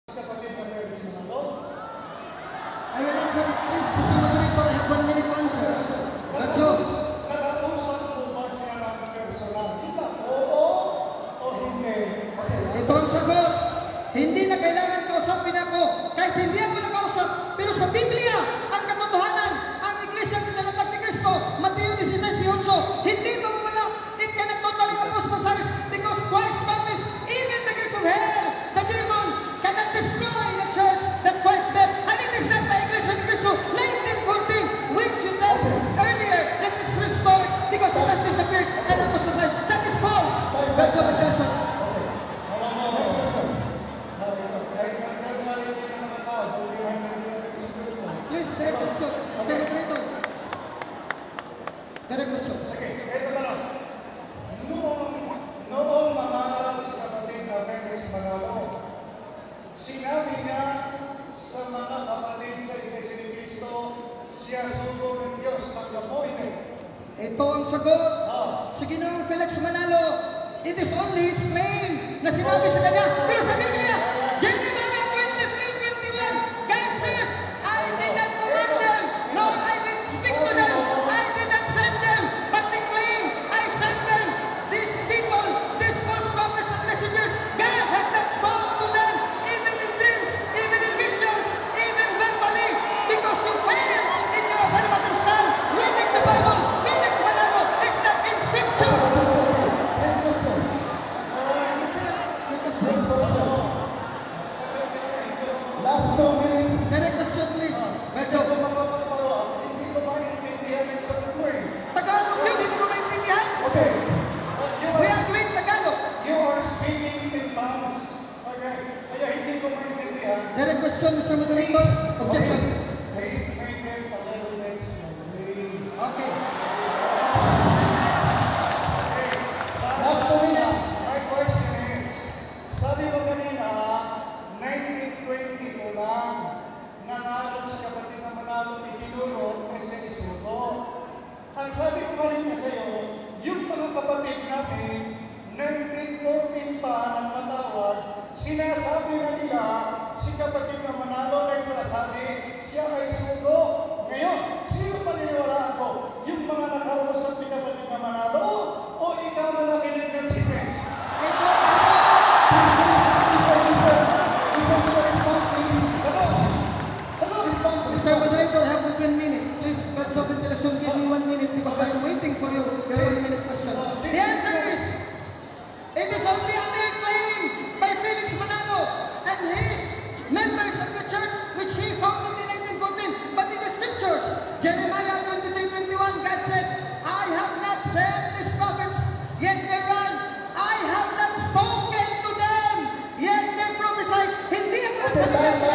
Kapatid na Felix Manalo? I will answer it, please. Mr. Moderator, I have 1 minute to answer. Jokes. Nakausap mo ba siya ng personal? Ika, oo o hindi? Ito ang sagot. Hindi na kailangan kausapin ako. Kahit hindi ako nakausap. Pero sa Biblia, ang katotohanan, ang Iglesia ng Dalalag ni Cristo, Mateo 16:11, hindi mawawala. It cannot totally apostatize because Christ promised, even the gates of hell, the demon, cannot destroy the church that Christ built. And it is not the Iglesia ni Cristo, 1914, which you tell earlier that is restored because it has disappeared and apostatized. That is false. Bad job and question. Alam mo, kahit nagagalit niya ng mga tao, hindi mo hindi ang Espiritu. Please, direct question. Mr. Moderator. Direct question. Sige, ito na lang. Noong mangaral si kapatid na Felix Manalo, sinabi niya sa mga kapatid sa Iglesia ni Cristo, siya sugo ng Diyos, mag-appointed. Ito ang sagot. Si Ginoong Felix Manalo, it is only his claim na sinabi sa kanya. Pero sa Biblia, Jeremiah 23:21, God says, I did not command them, nor I did speak to them, I did not send them, but they claim I sent them. These people, these false prophets and messengers, God has not spoken to them, even in dreams, even in visions, even verbally, because you failed in your affirmative stand, reading the Bible. Felix Manalo is not in Scripture. Last 2 minutes. Direct question, please. Medyo mapapagpalo. Hindi ko maintindihan yung sagot mo eh. Tagalog yun, hindi ko maintindihan. Okay. But We agree Tagalog. you are speaking in tongues. Okay. Kaya hindi ko maintindihan. Direct question, Mr. Moderator. Objection. Please make it a little bit slowly. Okay. Last 2 minutes. My question is, sabi mo kanina, 1922 lang, nanalo sa kapatid na Manalo ni Tinuro, Mrs. Sugo. Ang sabi ko kanina sa iyo, yung mga kapatid namin, 1914 pa nagmatawag, sinasabi na nila, si kapatid na Manalo nagsasabi, siya ay sugo. Ngayon, sino paniniwalaan ko? Yung mga nakausap ni kapatid na Manalo o ikaw na nakinig ng chismes? Ito. Mr. Moderator, I have 1 minute. Please, God's open television, give me 1 minute because I am waiting for your 1 minute question. The answer is, it is only a mere claim by Felix Manalo and his members of the church which he founded in 1914. But in the scriptures, Jeremiah 23:21, God said, I have not sent these prophets, yet they run. I have not spoken to them, yet they prophesy. Hindi ako nagsalita sa